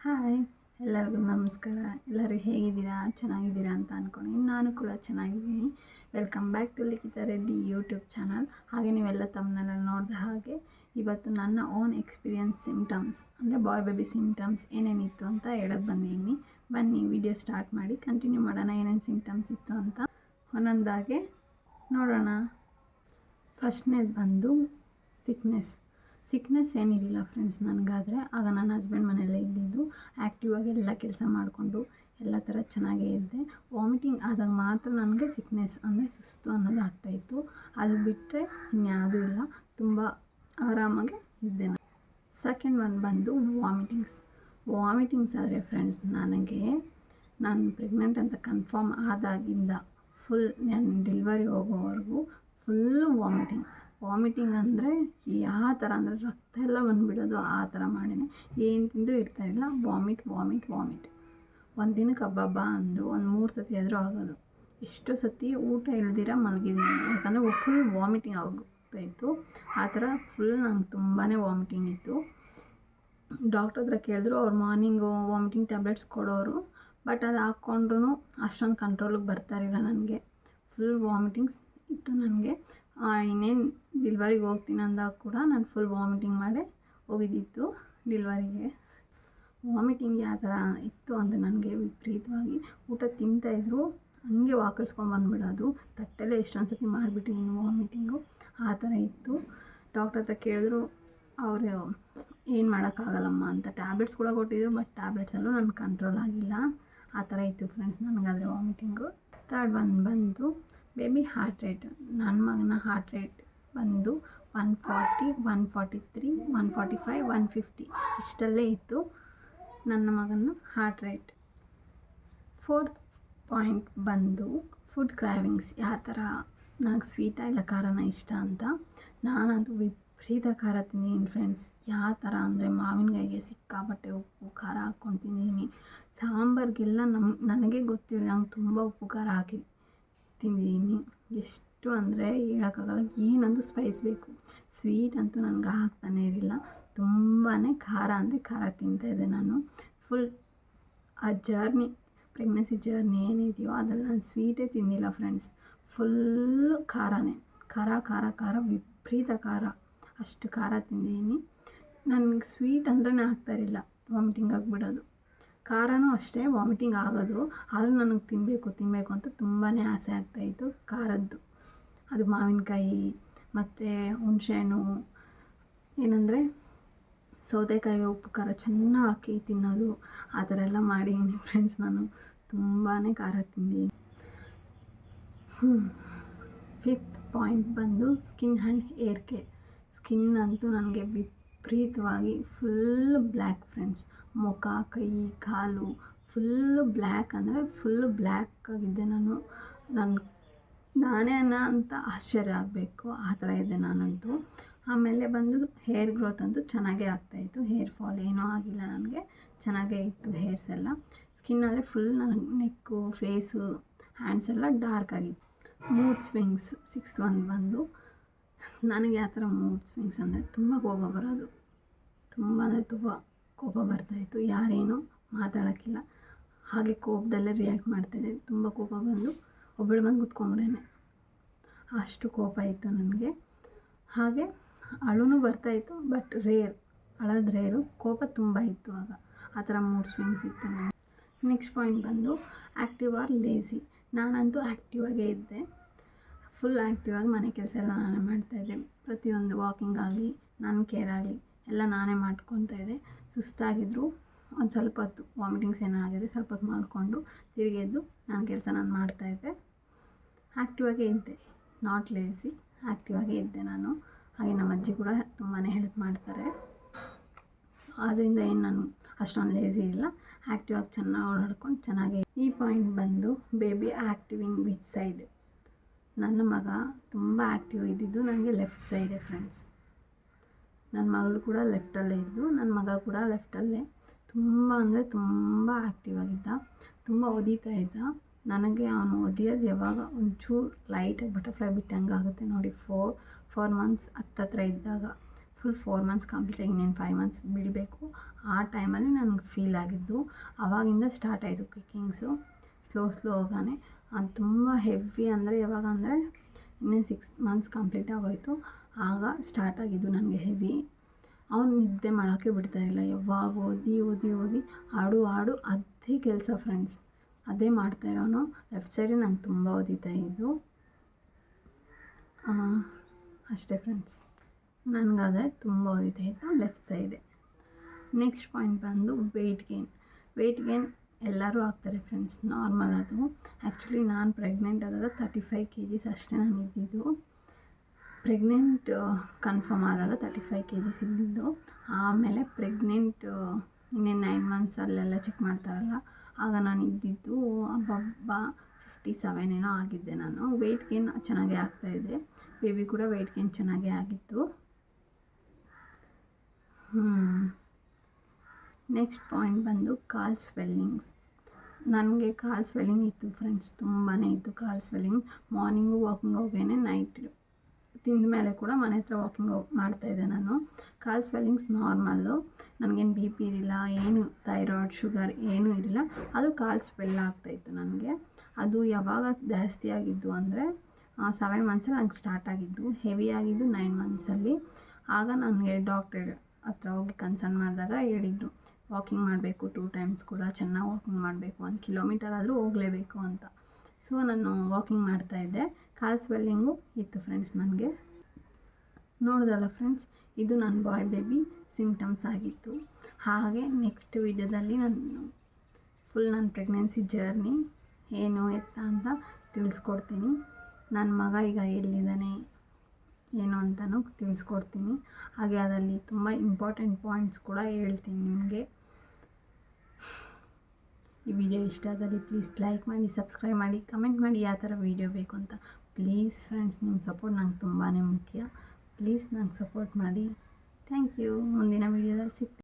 Hi, ಎಲ್ಲರಿಗೂ ನಮಸ್ಕಾರ. ಎಲ್ಲರೂ ಹೇಗಿದ್ದೀರಾ? ಚೆನ್ನಾಗಿದ್ದೀರಾ ಅಂತ ಅಂದ್ಕೊಂಡು ನಾನು ಕೂಡ ಚೆನ್ನಾಗಿದ್ದೀನಿ. Welcome back to Likhitha Reddy YouTube channel. ಹಾಗೆ ನೀವೆಲ್ಲ ತಮ್ಮನೆಲ್ಲ ನೋಡಿದ ಹಾಗೆ ಇವತ್ತು ನನ್ನ ಓನ್ ಎಕ್ಸ್ಪೀರಿಯನ್ಸ್ ಸಿಮ್ಟಮ್ಸ್ ಅಂದರೆ ಬಾಯ್ ಬೇಬಿ ಸಿಮ್ಟಮ್ಸ್ ಏನೇನಿತ್ತು ಅಂತ ಹೇಳೋಕ್ಕೆ ಬಂದಿದ್ದೀನಿ. ಬನ್ನಿ ವಿಡಿಯೋ ಸ್ಟಾರ್ಟ್ ಮಾಡಿ ಕಂಟಿನ್ಯೂ ಮಾಡೋಣ. ಏನೇನು ಸಿಮ್ಟಮ್ಸ್ ಇತ್ತು ಅಂತ ಒಂದೊಂದಾಗೆ ನೋಡೋಣ. ಫಸ್ಟ್ನೇದು ಬಂದು ಸಿಕ್ನೆಸ್ ಏನಿರಲಿಲ್ಲ ಫ್ರೆಂಡ್ಸ್ ನನಗಾದರೆ. ಆಗ ನನ್ನ ಹಸ್ಬೆಂಡ್ ಮನೆಯಲ್ಲೇ ಇದ್ದಿದ್ದು. ಆ್ಯಕ್ಟಿವ್ ಆಗಿ ಎಲ್ಲ ಕೆಲಸ ಮಾಡಿಕೊಂಡು ಎಲ್ಲ ಥರ ಚೆನ್ನಾಗೇ ಇದ್ದೆ. ವಾಮಿಟಿಂಗ್ ಆದಾಗ ಮಾತ್ರ ನನಗೆ ಸಿಕ್ನೆಸ್ ಅಂದರೆ ಸುಸ್ತು ಅನ್ನೋದು ಆಗ್ತಾಯಿತ್ತು. ಅದು ಬಿಟ್ಟರೆ ಇನ್ಯಾವುದೂ ಇಲ್ಲ. ತುಂಬ ಆರಾಮಾಗಿ ಇದ್ದೆ ನಾನು. ಸೆಕೆಂಡ್ ಒನ್ ಬಂದು ವಾಮಿಟಿಂಗ್ಸ್ ಆದರೆ ಫ್ರೆಂಡ್ಸ್ ನಾನು ಪ್ರೆಗ್ನೆಂಟ್ ಅಂತ ಕನ್ಫರ್ಮ್ ಆದಾಗಿಂದ ಫುಲ್ ನಾನು ಡೆಲಿವರಿ ಹೋಗೋವರೆಗೂ ಫುಲ್ಲು ವಾಮಿಟಿಂಗ್ ಅಂದರೆ ಯಾವ ಥರ ಅಂದರೆ ರಕ್ತ ಎಲ್ಲ ಬಂದುಬಿಡೋದು. ಆ ಥರ ಮಾಡೀನಿ. ಏನು ತಿಂದರೂ ಇರ್ತಾಯಿಲ್ಲ. ವಾಮಿಟ್ ಒಂದು ದಿನಕ್ಕೆ ಹಬ್ಬ ಅಂದು ಒಂದು 3 ಸತಿ ಆದರೂ ಆಗೋದು. ಎಷ್ಟೋ ಸತಿ ಊಟ ಇಲ್ದಿರ ಮಲಗಿದ್ದೀನಿ. ಯಾಕಂದರೆ ಫುಲ್ ವಾಮಿಟಿಂಗ್ ಆಗ್ತಾಯಿತ್ತು. ಆ ಥರ ಫುಲ್ ನಂಗೆ ತುಂಬಾ ವಾಮಿಟಿಂಗ್ ಇತ್ತು. ಡಾಕ್ಟ್ರ್ ಹತ್ರ ಕೇಳಿದ್ರು. ಅವ್ರು ಮಾರ್ನಿಂಗು ವಾಮಿಟಿಂಗ್ ಟ್ಯಾಬ್ಲೆಟ್ಸ್ ಕೊಡೋರು. ಬಟ್ ಅದು ಹಾಕ್ಕೊಂಡ್ರೂ ಅಷ್ಟೊಂದು ಕಂಟ್ರೋಲಿಗೆ ಬರ್ತಾಯಿರಲಿಲ್ಲ ನನಗೆ. ಫುಲ್ ವಾಮಿಟಿಂಗ್ಸ್ ಇತ್ತು ನನಗೆ. ಇನ್ನೇನು ಡೆಲಿವರಿಗೆ ಹೋಗ್ತೀನಿ ಅಂದಾಗ ಕೂಡ ನಾನು ಫುಲ್ ವಾಮಿಟಿಂಗ್ ಮಾಡೇ ಹೋಗಿದ್ದಿತ್ತು ಡೆಲಿವರಿಗೆ. ವಾಮಿಟಿಂಗ್ ಯಾವ ಥರ ಇತ್ತು ಅಂದರೆ ನನಗೆ ವಿಪರೀತವಾಗಿ ಊಟ ತಿಂತಾಯಿದ್ರು ಹಂಗೆ ವಾಕರಿಸ್ಕೊಂಬಂದ್ಬಿಡೋದು. ತಟ್ಟೆಲ್ಲೇ ಎಷ್ಟೊಂದು ಸತಿ ಮಾಡಿಬಿಟ್ಟಿದ್ದೀನಿ ವಾಮಿಟಿಂಗು. ಆ ಥರ ಇತ್ತು. ಡಾಕ್ಟ್ರ್ ಹತ್ರ ಕೇಳಿದ್ರು. ಅವರು ಏನು ಮಾಡೋಕ್ಕಾಗಲ್ಲಮ್ಮ ಅಂತ ಟ್ಯಾಬ್ಲೆಟ್ಸ್ ಕೂಡ ಕೊಟ್ಟಿದ್ರು. ಬಟ್ ಟ್ಯಾಬ್ಲೆಟ್ಸಲ್ಲೂ ನನ್ನ ಕಂಟ್ರೋಲ್ ಆಗಿಲ್ಲ. ಆ ಥರ ಇತ್ತು ಫ್ರೆಂಡ್ಸ್ ನನಗಾದರೆ ವಾಮಿಟಿಂಗು. ಥರ್ಡ್ ಒನ್ ಬಂದು ಬೇಬಿ ಹಾರ್ಟ್ ರೇಟ್. ನನ್ನ ಮಗನ ಹಾರ್ಟ್ ರೇಟ್ ಬಂದು 140, 143, 145, 150 ಇಷ್ಟಲ್ಲೇ ಇತ್ತು ನನ್ನ ಮಗನ ಹಾರ್ಟ್ ರೇಟ್. ಫೋರ್ತ್ ಪಾಯಿಂಟ್ ಬಂದು ಫುಡ್ ಕ್ರಾವಿಂಗ್ಸ್. ಯಾವ ಥರ ನನಗೆ ಸ್ವೀಟಾ ಇಲ್ಲ ಖಾರನ ಇಷ್ಟ ಅಂತ. ನಾನಂತೂ ವಿಪರೀತ ಖಾರ ತಿಂದಿದ್ದೀನಿ ಫ್ರೆಂಡ್ಸ್. ಯಾವ ಥರ ಅಂದರೆ ಮಾವಿನಕಾಯಿಗೆ ಸಿಕ್ಕಾಪಟ್ಟೆ ಉಪ್ಪು ಖಾರ ಹಾಕ್ಕೊಂಡು ತಿಂದಿದ್ದೀನಿ. ಸಾಂಬಾರಿಗೆಲ್ಲ ನನಗೆ ಗೊತ್ತಿಲ್ಲ ತುಂಬ ಉಪ್ಪು ಖಾರ ಹಾಕಿ ತಿಂದಿದ್ದೀನಿ. ಎಷ್ಟು ಅಂದರೆ ಹೇಳೋಕ್ಕಾಗಲ್ಲ. ಏನೊಂದು ಸ್ಪೈಸ್ ಬೇಕು. ಸ್ವೀಟ್ ಅಂತೂ ನನಗೆ ಹಾಕ್ತಾನೇ ಇರಲಿಲ್ಲ. ತುಂಬಾ ಖಾರ ಅಂದರೆ ಖಾರ ತಿಂತಾಯಿದ್ದೆ ನಾನು. ಫುಲ್ ಆ ಪ್ರೆಗ್ನೆನ್ಸಿ ಜರ್ನಿ ಏನಿದೆಯೋ ಅದ್ರಲ್ಲಿ ನಾನು ಸ್ವೀಟೇ ತಿಂದಿಲ್ಲ ಫ್ರೆಂಡ್ಸ್. ಫುಲ್ಲು ಖಾರನೇ. ಖಾರ ವಿಪರೀತ ಖಾರ. ಅಷ್ಟು ಖಾರ ತಿಂದಿದ್ದೀನಿ. ನನಗೆ ಸ್ವೀಟ್ ಅಂದ್ರೇ ಆಗ್ತಾಯಿರಲಿಲ್ಲ. ವಾಮಿಟಿಂಗ್ ಆಗಿಬಿಡೋದು. ಖಾರನೂ ಅಷ್ಟೇ ವಾಮಿಟಿಂಗ್ ಆಗೋದು. ಆದರೂ ನನಗೆ ತಿನ್ನಬೇಕು ಅಂತ ತುಂಬಾ ಆಸೆ ಆಗ್ತಾಯಿತ್ತು ಖಾರದ್ದು. ಅದು ಮಾವಿನಕಾಯಿ ಮತ್ತು ಹುಣಸೆಹಣ್ಣು ಏನಂದರೆ ಸೌತೆಕಾಯಿಗೆ ಉಪ್ಪು ಖಾರ ಚೆನ್ನಾಗಿ ಹಾಕಿ ತಿನ್ನೋದು. ಆ ಥರ ಎಲ್ಲ ಮಾಡಿದ್ದೀನಿ ಫ್ರೆಂಡ್ಸ್. ನಾನು ತುಂಬಾ ಖಾರ ತಿಂದಿದ್ದೀನಿ. ಫಿಫ್ತ್ ಪಾಯಿಂಟ್ ಬಂದು skin and hair care. Skin ಅಂತೂ ನನಗೆ ವಿಪರೀತವಾಗಿ ಫುಲ್ ಬ್ಲ್ಯಾಕ್ ಫ್ರೆಂಡ್ಸ್. ಮುಖ, ಕೈ, ಕಾಲು ಫುಲ್ಲು ಬ್ಲ್ಯಾಕ್ ಅಂದರೆ ಫುಲ್ಲು ಬ್ಲ್ಯಾಕ್ ಆಗಿದ್ದೆ ನಾನು. ನಾನೇ ಅಂತ ಆಶ್ಚರ್ಯ ಆಗಬೇಕು. ಆ ಥರ ಇದ್ದೆ ನಾನಂತೂ. ಆಮೇಲೆ ಬಂದು ಹೇರ್ ಗ್ರೋತ್ ಅಂತೂ ಚೆನ್ನಾಗೇ ಆಗ್ತಾಯಿತ್ತು. ಹೇರ್ ಫಾಲ್ ಏನೂ ಆಗಿಲ್ಲ ನನಗೆ. ಚೆನ್ನಾಗೇ ಇತ್ತು ಹೇರ್ಸ್ ಎಲ್ಲ. ಸ್ಕಿನ್ ಆದರೆ ಫುಲ್ ನನಗೆ ನೆಕ್ಕು, ಫೇಸು, ಹ್ಯಾಂಡ್ಸ್ ಎಲ್ಲ ಡಾರ್ಕ್ ಆಗಿತ್ತು. ಮೂಡ್ ಸ್ವಿಂಗ್ಸ್ 6 1 ಬಂದು ನನಗೆ ಯಾವ ಥರ ಮೂಡ್ ಸ್ವಿಂಗ್ಸ್ ಅಂದರೆ ತುಂಬ ಕೋಪ ಬರೋದು. ತುಂಬ ಕೋಪ ಬರ್ತಾಯಿತ್ತು. ಯಾರೇನೂ ಮಾತಾಡೋಕ್ಕಿಲ್ಲ. ಹಾಗೆ ಕೋಪದಲ್ಲೇ ರಿಯಾಕ್ಟ್ ಮಾಡ್ತಾಯಿದ್ದೆ. ತುಂಬ ಕೋಪ ಬಂದು ಒಬ್ಬಳು ಬಂದು ಕೂತ್ಕೊಂಡ್ಬಿಡೇನೆ. ಅಷ್ಟು ಕೋಪ ಇತ್ತು ನನಗೆ. ಹಾಗೆ ಅಳುನೂ ಬರ್ತಾಯಿತ್ತು. ಬಟ್ ಅಳೋದು ರೇರು. ಕೋಪ ತುಂಬ ಇತ್ತು ಆಗ. ಆ ಥರ ಮೂಡ್ ಸ್ವಿಂಗ್ಸ್ ಇತ್ತು ನನಗೆ. ನೆಕ್ಸ್ಟ್ ಪಾಯಿಂಟ್ ಬಂದು ಆ್ಯಕ್ಟಿವ್ ಆರ್ ಲೇಝಿ. ನಾನಂತೂ ಆ್ಯಕ್ಟಿವ್ ಆಗೇ ಇದ್ದೆ. ಫುಲ್ ಆ್ಯಕ್ಟಿವ್ ಆಗಿ ಮನೆ ಕೆಲಸ ಎಲ್ಲ ನಾನೇ ಮಾಡ್ತಾಯಿದ್ದೆ. ಪ್ರತಿಯೊಂದು ವಾಕಿಂಗ್ ಆಗಲಿ, ನನ್ನ ಕೇರ್ ಆಗಲಿ ಎಲ್ಲ ನಾನೇ ಮಾಡ್ಕೊತಾಯಿದ್ದೆ. ಸುಸ್ತಾಗಿದ್ದರೂ ಒಂದು ಸ್ವಲ್ಪ ಹೊತ್ತು ವಾಮಿಟಿಂಗ್ಸ್ ಏನಾಗಿದೆ ಸ್ವಲ್ಪ ಹೊತ್ತು ಮಲ್ಕೊಂಡು ತಿರುಗೆದ್ದು ನನ್ನ ಕೆಲಸ ನಾನು ಮಾಡ್ತಾಯಿದ್ದೆ. ಆ್ಯಕ್ಟಿವ್ ಆಗೇ ಇದ್ದೆ. ನಾಟ್ ಲೇಸಿ, ಆ್ಯಕ್ಟಿವ್ ಆಗೇ ಇದ್ದೆ ನಾನು. ಹಾಗೆ ನಮ್ಮ ಅಜ್ಜಿ ಕೂಡ ತುಂಬಾ ಹೆಲ್ಪ್ ಮಾಡ್ತಾರೆ. ಆದ್ದರಿಂದ ಏನು ನಾನು ಅಷ್ಟೊಂದು ಲೇಸಿ ಇಲ್ಲ. ಆ್ಯಕ್ಟಿವ್ ಆಗಿ ಚೆನ್ನಾಗಿ ಓಡಾಡ್ಕೊಂಡು ಚೆನ್ನಾಗೇ. ಈ ಪಾಯಿಂಟ್ ಬಂದು baby active in which side. ನನ್ನ ಮಗ ತುಂಬ ಆ್ಯಕ್ಟಿವ್ ಇದ್ದಿದ್ದು ನನಗೆ ಲೆಫ್ಟ್ ಸೈಡೇ ಫ್ರೆಂಡ್ಸ್. ನನ್ನ ಮಗಳು ಕೂಡ ಲೆಫ್ಟಲ್ಲೇ ಇದ್ದು, ನನ್ನ ಮಗ ಕೂಡ ಲೆಫ್ಟಲ್ಲೇ. ತುಂಬ ಅಂದರೆ ತುಂಬ ಆ್ಯಕ್ಟಿವ್ ಆಗಿದ್ದ. ತುಂಬ ಒದೀತಾ ಇದ್ದ. ನನಗೆ ಅವನು ಒದಿಯೋದು ಯಾವಾಗ ಒಂಚೂರು ಲೈಟಾಗಿ ಬಟರ್ಫ್ಲೈ ಬಿಟ್ಟಂಗೆ ಆಗುತ್ತೆ ನೋಡಿ. 4 ಮಂತ್ಸ್ ಹತ್ತತ್ರ ಇದ್ದಾಗ ಫುಲ್ 4 ಮಂತ್ಸ್ ಕಂಪ್ಲೀಟ್ ಆಗಿ ಇನ್ನೇನು 5 ಮಂತ್ಸ್ ಬೀಳಬೇಕು ಆ ಟೈಮಲ್ಲಿ ನನಗೆ ಫೀಲ್ ಆಗಿದ್ದು. ಆವಾಗಿಂದ ಸ್ಟಾರ್ಟ್ ಆಯಿತು ಕಿಕ್ಕಿಂಗ್ಸು ಸ್ಲೋ ಆಗಾನೆ. ಅದು ತುಂಬ ಹೆವಿ ಅಂದರೆ ಯಾವಾಗ ಅಂದರೆ ಇನ್ನೇನು 6 ಮಂತ್ಸ್ ಕಂಪ್ಲೀಟ್ ಆಗೋಯಿತು ಆಗ ಸ್ಟಾರ್ಟ್ ಆಗಿದ್ದು ನನಗೆ ಹೆವಿ. ಅವ್ನು ನಿದ್ದೆ ಮಾಡೋಕ್ಕೆ ಬಿಡ್ತಾಯಿರಲಿಲ್ಲ, ಯಾವಾಗ ಓದಿ ಹಾಡು ಅದೇ ಕೆಲಸ ಫ್ರೆಂಡ್ಸ್, ಅದೇ ಮಾಡ್ತಾಯಿರೋನು. ಲೆಫ್ಟ್ ಸೈಡೇ ನಂಗೆ ತುಂಬ ಓದಿತಾ ಇದ್ದು ಅಷ್ಟೇ ಫ್ರೆಂಡ್ಸ್, ನನಗಾದರೆ ತುಂಬ ಓದಿತಾ ಇತ್ತು ಲೆಫ್ಟ್ ಸೈಡೇ. ನೆಕ್ಸ್ಟ್ ಪಾಯಿಂಟ್ ಬಂದು ವೆಯ್ಟ್ ಗೇನ್ ಎಲ್ಲರೂ ಆಗ್ತಾರೆ ಫ್ರೆಂಡ್ಸ್, ನಾರ್ಮಲ್ ಅದು. ಆ್ಯಕ್ಚುಲಿ ನಾನು ಪ್ರೆಗ್ನೆಂಟ್ ಆದಾಗ 35 kgs ಅಷ್ಟೇ ನಾನು ಇದ್ದಿದ್ದು. ಪ್ರೆಗ್ನೆಂಟ್ ಕನ್ಫರ್ಮ್ ಆದಾಗ 35 kgs ಇದ್ದಿದ್ದು. ಆಮೇಲೆ ಪ್ರೆಗ್ನೆಂಟ್ ಇನ್ನೇನು 9 ಮಂತ್ಸ್ ಅಲ್ಲೆಲ್ಲ ಚೆಕ್ ಮಾಡ್ತಾರಲ್ಲ, ಆಗ ನಾನು ಇದ್ದಿದ್ದು 57 ಏನೋ ಆಗಿದ್ದೆ ನಾನು. ವೆಯ್ಟ್ ಗೇನ್ ಚೆನ್ನಾಗೇ ಆಗ್ತಾಯಿದ್ದೆ, ಬೇಬಿ ಕೂಡ ವೆಯ್ಟ್ ಗೇನ್ ಚೆನ್ನಾಗೇ ಆಗಿತ್ತು. ನೆಕ್ಸ್ಟ್ ಪಾಯಿಂಟ್ ಬಂದು ಕಾಲ್ ಸ್ವೆಲ್ಲಿಂಗ್ಸ್. ನನಗೆ ಕಾಲ್ ಸ್ವೆಲ್ಲಿಂಗ್ ಇತ್ತು ಫ್ರೆಂಡ್ಸ್, ತುಂಬಾ ಇತ್ತು ಕಾಲ್ ಸ್ವೆಲ್ಲಿಂಗ್. ಮಾರ್ನಿಂಗು ವಾಕಿಂಗ್ ಹೋಗೇನೆ ನೈಟ್ ತಿಂದ ಮೇಲೆ ಕೂಡ ಮನೆ ಹತ್ರ ವಾಕಿಂಗ್ ಮಾಡ್ತಾಯಿದ್ದೆ ನಾನು. ಕಾಲ್ ಸ್ವೆಲ್ಲಿಂಗ್ಸ್ ನಾರ್ಮಲ್ಲು, ನನಗೇನು ಬಿ ಪಿ ಇರಲಿಲ್ಲ, ಏನು ಥೈರಾಯ್ಡ್ ಶುಗರ್ ಏನೂ ಇರಲಿಲ್ಲ, ಅದು ಕಾಲ್ ಸ್ವೆಲ್ ಆಗ್ತಾಯಿತ್ತು ನನಗೆ. ಅದು ಯಾವಾಗ ಜಾಸ್ತಿ ಆಗಿದ್ದು ಅಂದರೆ 7 ಮಂತ್ಸಲ್ಲಿ ನಂಗೆ ಸ್ಟಾರ್ಟ್ ಆಗಿದ್ದು, ಹೆವಿ ಆಗಿದ್ದು 9 ಮಂತ್ಸಲ್ಲಿ. ಆಗ ನನಗೆ ಡಾಕ್ಟರ್ ಹತ್ರ ಹೋಗಿ ಕನ್ಸಲ್ಟ್ ಮಾಡಿದಾಗ ಹೇಳಿದರು, ವಾಕಿಂಗ್ ಮಾಡಬೇಕು 2 ಟೈಮ್ಸ್ ಕೂಡ ಚೆನ್ನಾಗಿ ವಾಕಿಂಗ್ ಮಾಡಬೇಕು, 1 ಕಿಲೋಮೀಟರ್ ಆದರೂ ಹೋಗಲೇಬೇಕು ಅಂತ. ಸೊ ನಾನು ವಾಕಿಂಗ್ ಮಾಡ್ತಾಯಿದ್ದೆ. ಕಾಲ್ ಸ್ವೆಲ್ಲಿಂಗು ಇತ್ತು ಫ್ರೆಂಡ್ಸ್ ನನಗೆ. ನೋಡಿದ್ರಲ್ಲ ಫ್ರೆಂಡ್ಸ್, ಇದು ನನ್ನ ಬಾಯ್ ಬೇಬಿ ಸಿಂಪ್ಟಮ್ಸ್ ಆಗಿತ್ತು. ಹಾಗೆ ನೆಕ್ಸ್ಟ್ ವಿಡಿಯೋದಲ್ಲಿ ನಾನು ಫುಲ್ ನನ್ನ ಪ್ರೆಗ್ನೆನ್ಸಿ ಜರ್ನಿ ಏನು ಎತ್ತ ಅಂತ ತಿಳಿಸ್ಕೊಡ್ತೀನಿ. ನನ್ನ ಮಗ ಈಗ ಎಲ್ಲಿದ್ದಾನೆ ಏನು ಅಂತಲೂ ತಿಳಿಸ್ಕೊಡ್ತೀನಿ. ಹಾಗೆ ಅದರಲ್ಲಿ ತುಂಬ ಇಂಪಾರ್ಟೆಂಟ್ ಪಾಯಿಂಟ್ಸ್ ಕೂಡ ಹೇಳ್ತೀನಿ ನಿಮಗೆ. ಈ ವಿಡಿಯೋ ಇಷ್ಟ ಆದಲ್ಲಿ ಪ್ಲೀಸ್ ಲೈಕ್ ಮಾಡಿ, ಸಬ್ಸ್ಕ್ರೈಬ್ ಮಾಡಿ, ಕಮೆಂಟ್ ಮಾಡಿ ಯಾವ ಥರ ವೀಡಿಯೋ ಬೇಕು ಅಂತ. ಪ್ಲೀಸ್ ಫ್ರೆಂಡ್ಸ್, ನಿಮ್ಮ ಸಪೋರ್ಟ್ ನಂಗೆ ತುಂಬಾ ಮುಖ್ಯ. ಪ್ಲೀಸ್ ನಂಗೆ ಸಪೋರ್ಟ್ ಮಾಡಿ. Thank you. ಮುಂದಿನ ವೀಡಿಯೋದಲ್ಲಿ ಸಿಗ್ತೀನಿ.